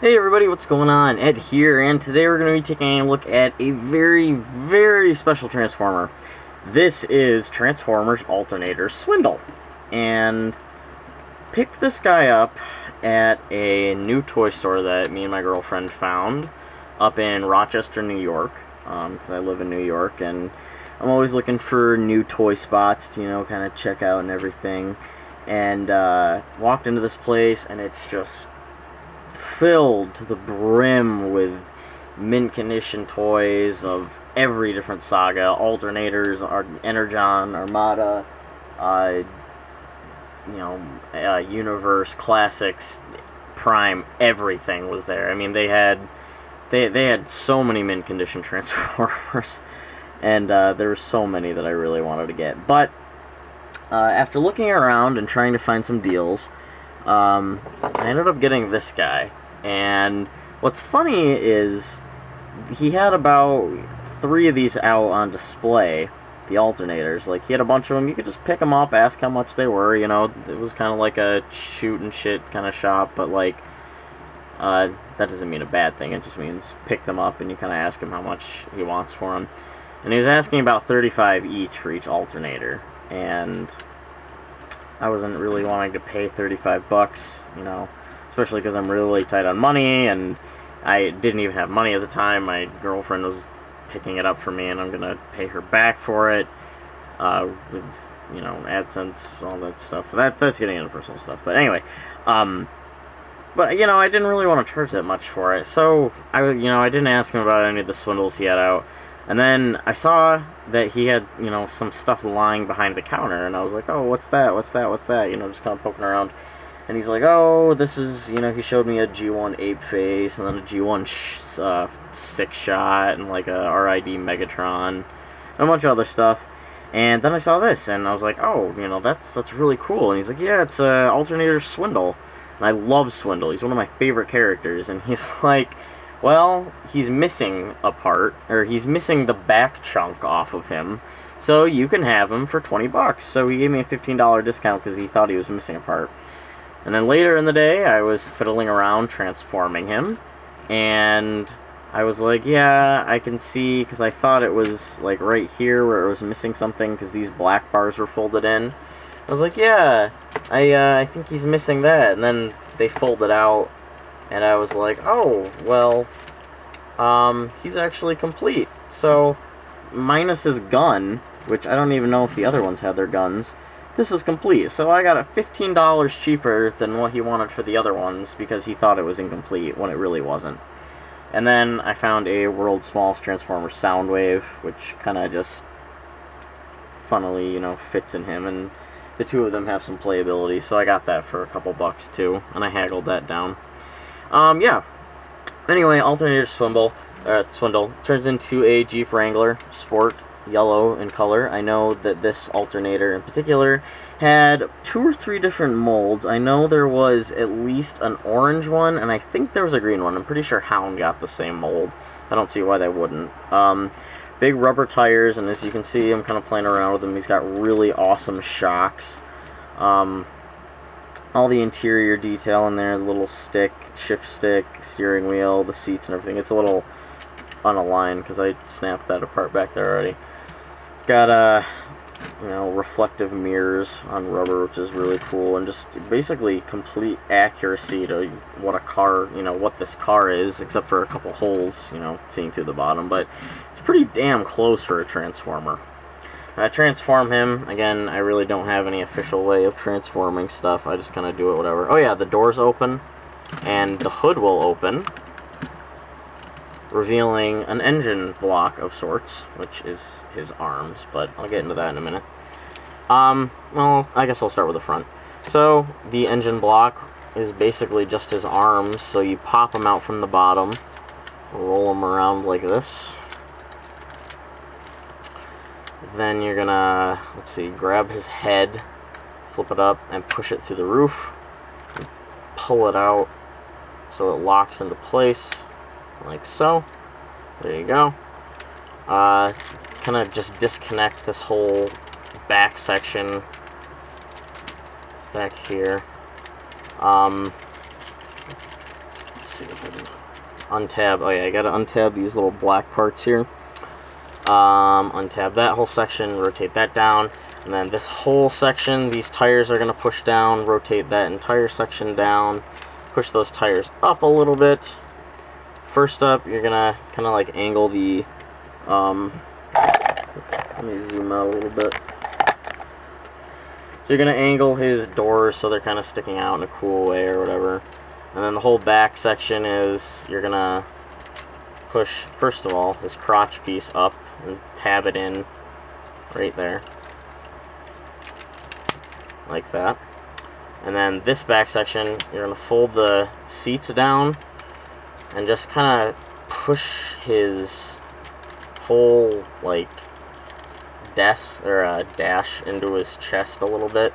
Hey everybody, what's going on? Ed here, and today we're going to be taking a look at a very, very special Transformer. This is Transformers Alternator Swindle. And picked this guy up at a new toy store that me and my girlfriend found up in Rochester, New York, because I live in New York, and I'm always looking for new toy spots to, kind of check out and everything. And walked into this place, and it's just filled to the brim with mint condition toys of every different saga: Alternators, Energon, Armada, Universe, Classics, Prime. Everything was there. I mean, they had so many mint condition Transformers, and there were so many that I really wanted to get. But after looking around and trying to find some deals, I ended up getting this guy. And what's funny is he had about 3 of these out on display, the Alternators. Like, he had a bunch of them. You could just pick them up, ask how much they were, It was kind of like a shoot and shit kind of shop, but, like, that doesn't mean a bad thing. It just means pick them up and you kind of ask him how much he wants for them. And he was asking about $35 each for each Alternator. And I wasn't really wanting to pay $35, especially because I'm really tight on money, and I didn't even have money at the time. My girlfriend was picking it up for me, and I'm going to pay her back for it, with, AdSense, all that stuff. That's getting into personal stuff. But anyway, but, I didn't really want to charge that much for it, so I didn't ask him about any of the swindles he had out. And then I saw that he had, some stuff lying behind the counter, and I was like, oh, what's that, just kind of poking around. And he's like, oh, this is, he showed me a G1 Ape Face, and then a G1 Six Shot, and like a RID Megatron, and a bunch of other stuff. And then I saw this, and I was like, oh, that's really cool. And he's like, yeah, it's Alternator Swindle. And I love Swindle. He's one of my favorite characters. And he's like, well, he's missing a part, or he's missing the back chunk off of him, so you can have him for $20. So he gave me a $15 discount because he thought he was missing a part. And then later in the day, I was fiddling around transforming him, and I was like, yeah, I can see, because I thought it was like right here where it was missing something, because these black bars were folded in. I was like, yeah, I think he's missing that. And then they folded out, and I was like, oh, well, he's actually complete. So, minus his gun, which I don't even know if the other ones had their guns, this is complete. So I got it $15 cheaper than what he wanted for the other ones, because he thought it was incomplete when it really wasn't. And then I found a World's Smallest Transformer Soundwave, which kind of just funnily, fits in him, and the two of them have some playability, so I got that for a couple bucks too, and I haggled that down. Yeah. Anyway, Alternator Swindle turns into a Jeep Wrangler Sport, yellow in color. I know that this Alternator in particular had 2 or 3 different molds. I know there was at least an orange one, and I think there was a green one. I'm pretty sure Hound got the same mold. I don't see why they wouldn't. Big rubber tires, and as you can see, I'm kind of playing around with him. He's got really awesome shocks. All the interior detail in there, the little stick, shift stick, steering wheel, the seats and everything. It's a little unaligned because I snapped that apart back there already. It's got reflective mirrors on rubber, which is really cool, and just basically complete accuracy to what a car, what this car is, except for a couple holes, seeing through the bottom. But it's pretty damn close for a Transformer. I transform him. Again, I really don't have any official way of transforming stuff. I just kind of do it whatever. Oh yeah, the doors open, and the hood will open, revealing an engine block of sorts, which is his arms, but I'll get into that in a minute. Well, I guess I'll start with the front. So, the engine block is basically just his arms, so you pop them out from the bottom, roll them around like this. Then you're gonna, grab his head, flip it up, and push it through the roof, and pull it out so it locks into place, like so. There you go. Kind of just disconnect this whole back section back here. see if I can untab. Oh yeah, I gotta untab these little black parts here. Untab that whole section, rotate that down, and then this whole section, these tires are gonna push down, rotate that entire section down, push those tires up a little bit. First up, you're gonna kind of like angle the, let me zoom out a little bit. So you're gonna angle his doors so they're kind of sticking out in a cool way or whatever. And then the whole back section is, you're gonna push, first of all, this crotch piece up and tab it in right there. Like that. And then this back section, you're gonna fold the seats down and just kind of push his whole, like, dash into his chest a little bit.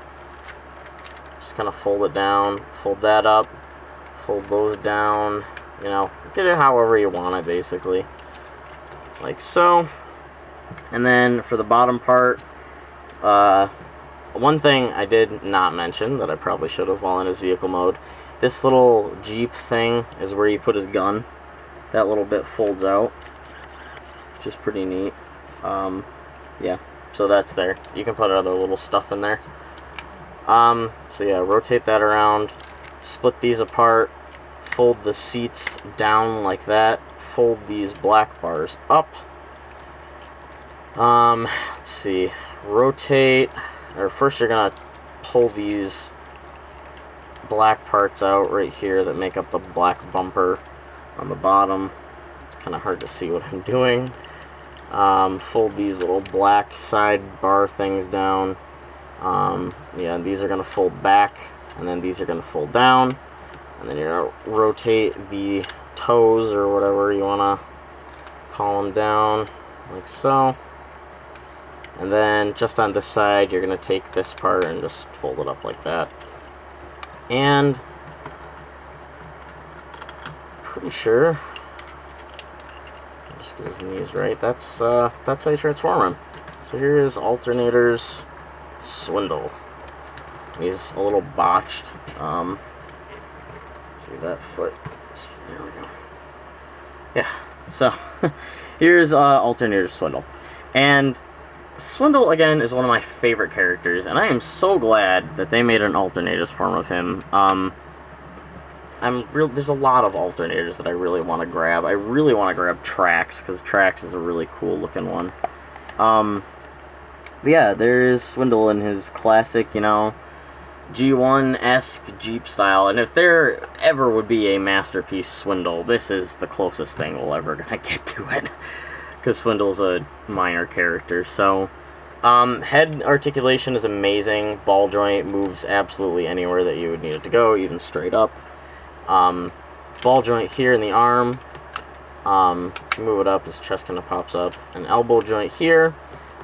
Just kind of fold it down, fold that up, fold those down, you know, get it however you want it, basically. Like so. And then for the bottom part, one thing I did not mention that I probably should have while in his vehicle mode, this little Jeep thing is where you put his gun. That little bit folds out, which is pretty neat. Yeah, so that's there. You can put other little stuff in there. So yeah, rotate that around, split these apart, fold the seats down like that, fold these black bars up. Let's see, rotate, or first you're gonna pull these black parts out right here that make up the black bumper on the bottom. It's kind of hard to see what I'm doing. Fold these little black side bar things down. Yeah, these are going to fold back, and then these are going to fold down, and then you're going to rotate the toes, or whatever you want to call them, down, like so. And then just on this side, you're going to take this part and just fold it up like that. And pretty sure, just get his knees right, that's how you transform him. So here is Alternator's Swindle. He's a little botched. See that foot? There we go. Yeah, so here's Alternator Swindle. And Swindle, again, is one of my favorite characters, and I am so glad that they made an Alternators form of him. There's a lot of Alternators that I really want to grab. I really want to grab Trax, because Trax is a really cool looking one. But yeah, there is Swindle in his classic, you know, G1-esque Jeep style, and if there ever would be a masterpiece Swindle, this is the closest thing we'll ever gonna get to it, because Swindle's a minor character. So head articulation is amazing. Ball joint moves absolutely anywhere that you would need it to go, even straight up. Ball joint here in the arm, move it up, his chest kind of pops up. An elbow joint here,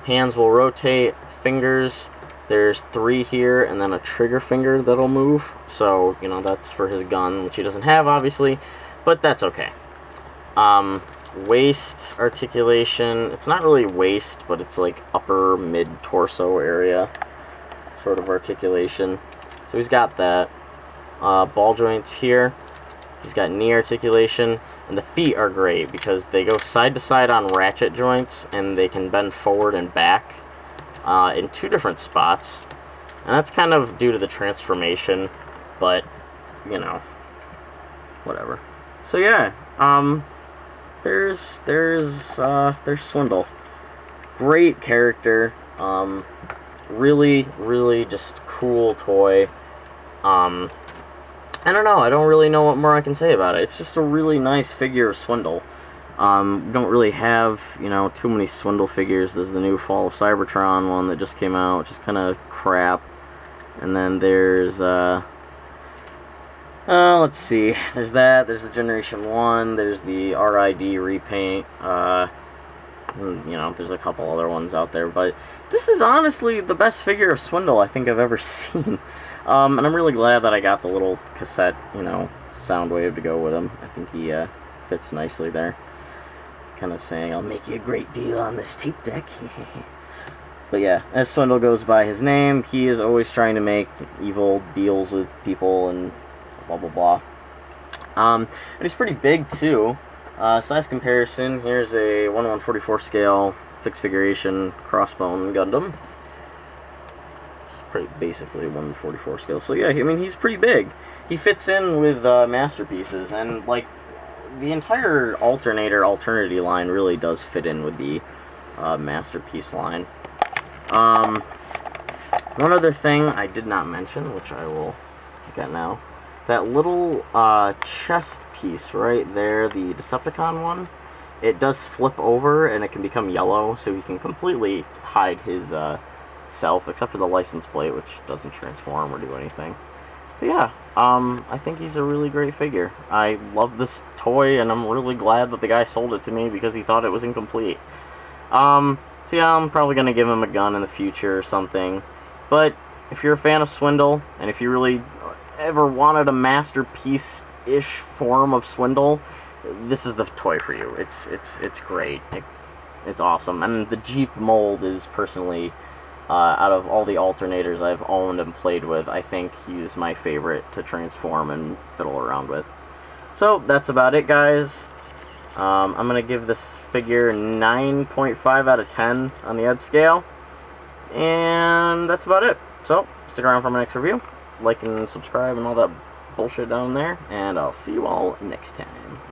hands will rotate, fingers, there's 3 here, and then a trigger finger that'll move. So, you know, that's for his gun, which he doesn't have, obviously, but that's okay. Waist articulation, it's not really waist, but it's like upper mid-torso area sort of articulation. So he's got that. Ball joints here. He's got knee articulation, and the feet are great because they go side to side on ratchet joints, and they can bend forward and back in 2 different spots, and that's kind of due to the transformation, but you know, whatever. So yeah, there's Swindle. Great character. Really just cool toy. I don't know, I don't really know what more I can say about it. It's just a really nice figure of Swindle. We don't really have, you know, too many Swindle figures. There's the new Fall of Cybertron one that just came out, which is kind of crap. And then there's, let's see, there's that, there's the Generation 1, there's the RID repaint, you know, there's a couple other ones out there, but this is honestly the best figure of Swindle I think I've ever seen. And I'm really glad that I got the little cassette, you know, sound wave to go with him. I think he fits nicely there. Kind of saying, I'll make you a great deal on this tape deck. But yeah, as Swindle goes by his name, he is always trying to make evil deals with people and blah blah blah. And he's pretty big too. Size comparison, here's a 1/144 scale fixed figuration crossbone Gundam. It's pretty basically 1/44 scale. So yeah, I mean, he's pretty big. He fits in with masterpieces, and like the entire Alternity line really does fit in with the masterpiece line. One other thing I did not mention, which I will get now, that little chest piece right there, the Decepticon one, it does flip over and it can become yellow, so he can completely hide his self, except for the license plate, which doesn't transform or do anything. But yeah, I think he's a really great figure. I love this toy, and I'm really glad that the guy sold it to me because he thought it was incomplete. So yeah, I'm probably going to give him a gun in the future or something. But if you're a fan of Swindle, and if you really ever wanted a masterpiece-ish form of Swindle, this is the toy for you. It's great. It's awesome. And the Jeep mold is personally, out of all the alternators I've owned and played with, I think he's my favorite to transform and fiddle around with. So that's about it, guys. I'm going to give this figure 9.5 out of 10 on the Ed scale. And that's about it. So, stick around for my next review. Like and subscribe and all that bullshit down there. And I'll see you all next time.